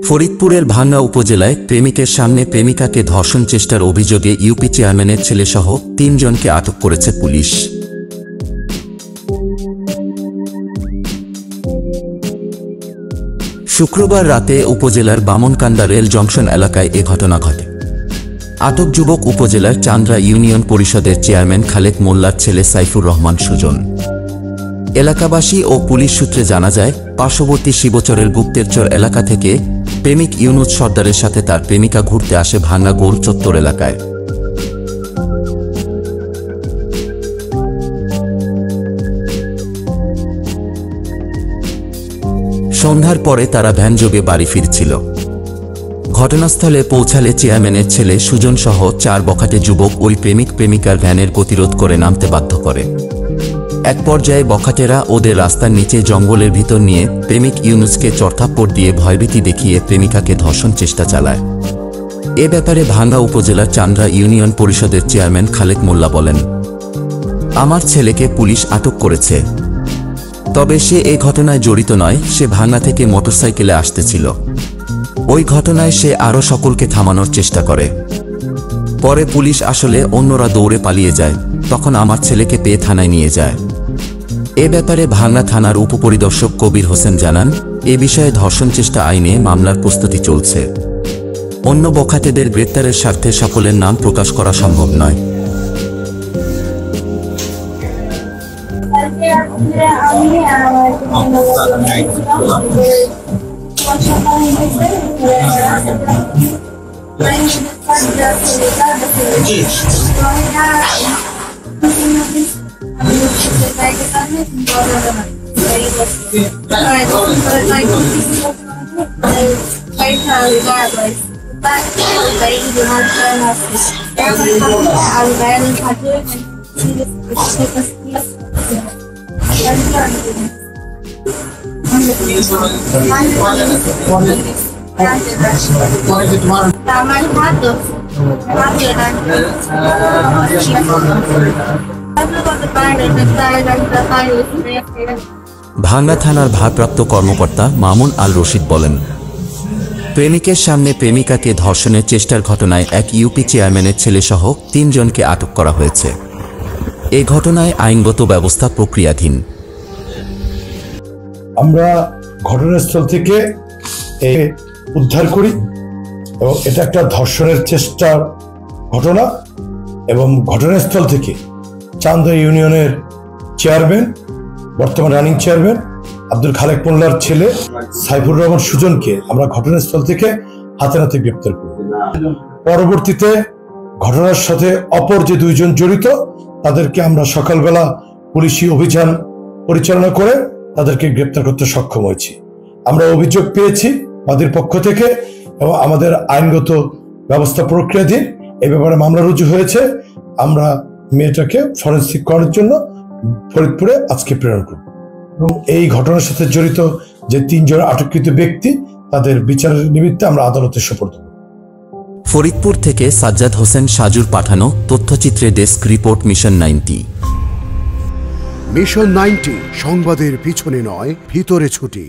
ফরিদপুরের ভাঙ্গা উপজেলায় প্রেমিকের সামনে প্রেমিকাকে ধর্ষণ চেষ্টার অভিযোগে ইউপি চেয়ারম্যানের ছেলেসহ ৩ জনকে আটক করেছে পুলিশ। শুক্রবার রাতে উপজেলার বামনকান্দা রেল জংশন এলাকায় এ ঘটনা ঘটে। আটক যুবক উপজেলার চান্দ্রা ইউনিয়ন পরিষদের চেয়ারম্যান খালেক মোল্লার ছেলে সাইফুর রহমান সুজন। এলাকাবাসী ও পুলিশ সূত্রে জানা যায়, পার্শ্ববর্তী শিবচরের গুপ্তেরচর এলাকা থেকে প্রেমিক ইউনুস সর্দারের সাথে তার প্রেমিকা ঘুরতে আসে ভাঙ্গা গোল চত্বর এলাকায়। সন্ধ্যার পরে তারা ভ্যানযোগে বাড়ি ফিরছিল। ঘটনাস্থলে পৌঁছালে চেয়ারম্যানের ছেলে সুজন সহ ৪ বখাটে যুবক ওই প্রেমিক প্রেমিকার ভ্যানের প্রতিরোধ করে নামতে বাধ্য করে। এক পর্যায়ে বখাটেরা ওদের রাস্তার নিচে জঙ্গলের ভিতর নিয়ে প্রেমিক ইউনুসকে চড়থাপ্পড় দিয়ে ভয়ভীতি দেখিয়ে প্রেমিকাকে ধর্ষণ চেষ্টা চালায়। এ ব্যাপারে ভাঙ্গা উপজেলার চান্দ্রা ইউনিয়ন পরিষদের চেয়ারম্যান খালেক মোল্লা বলেন, আমার ছেলেকে পুলিশ আটক করেছে, তবে সে এ ঘটনায় জড়িত নয়। সে ভাঙ্গা থেকে মোটরসাইকেলে আসতেছিল। ওই ঘটনায় সে আরও সকলকে থামানোর চেষ্টা করে। পরে পুলিশ আসলে অন্যরা দৌড়ে পালিয়ে যায়, তখন আমার ছেলেকে পেয়ে থানায় নিয়ে যায়। এ ব্যাপারে ভাঙ্গা থানার উপপরিদর্শক কবির হোসেন জানান, এ বিষয়ে ধর্ষণ চেষ্টা আইনে মামলার প্রস্তুতি চলছে। অন্য বখাটেদের গ্রেপ্তারের স্বার্থে সকলের নাম প্রকাশ করা সম্ভব নয়। ভাঙ্গা থানার ভারপ্রাপ্ত কর্মকর্তা মামুন আল রশিদ বলেন, প্রেমিকের সামনে প্রেমিকাকে ধর্ষণের চেষ্টার ঘটনায় এক ইউপি চেয়ারম্যানের ছেলেসহ ৩ জনকে আটক করা হয়েছে। এ ঘটনায় আইনগত ব্যবস্থা প্রক্রিয়াধীন। আমরা ঘটনাস্থল থেকে উদ্ধার করি এবং এটা একটা ধর্ষণের চেষ্টার ঘটনা, এবং ঘটনাস্থল থেকে চান্দ্রা ইউনিয়নের চেয়ারম্যান, বর্তমান রানিং চেয়ারম্যান আব্দুল খালেক মোল্লার ছেলে সাইফুর রহমান সুজনকে আমরা ঘটনাস্থল থেকে হাতে নাতে গ্রেপ্তার করি। পরবর্তীতে ঘটনার সাথে অপর যে 2 জন জড়িত তাদেরকে আমরা সকালবেলা পুলিশি অভিযান পরিচালনা করে তাদেরকে গ্রেপ্তার করতে সক্ষম হয়েছি। আমরা অভিযোগ পেয়েছি তাদের পক্ষ থেকে এবং আমাদের আইনগত ব্যবস্থা প্রক্রিয়াধীন। এই ব্যাপারে মামলা রুজু হয়েছে। আমরা মেয়েটাকে ফরেনসিক করার জন্য ফরিদপুরে আজকে প্রেরণ করব এবং এই ঘটনার সাথে জড়িত যে 3 জন আটককৃত ব্যক্তি তাদের বিচারের নিমিত্তে আমরা আদালতে সোপর্দ করব। ফরিদপুর থেকে সাজ্জাদ হোসেন সাজুর পাঠানো তথ্যচিত্রে ডেস্ক রিপোর্ট, মিশন 90। মিশন 90 সংবাদের পিছনে নয়, ভিতরে ছুটি।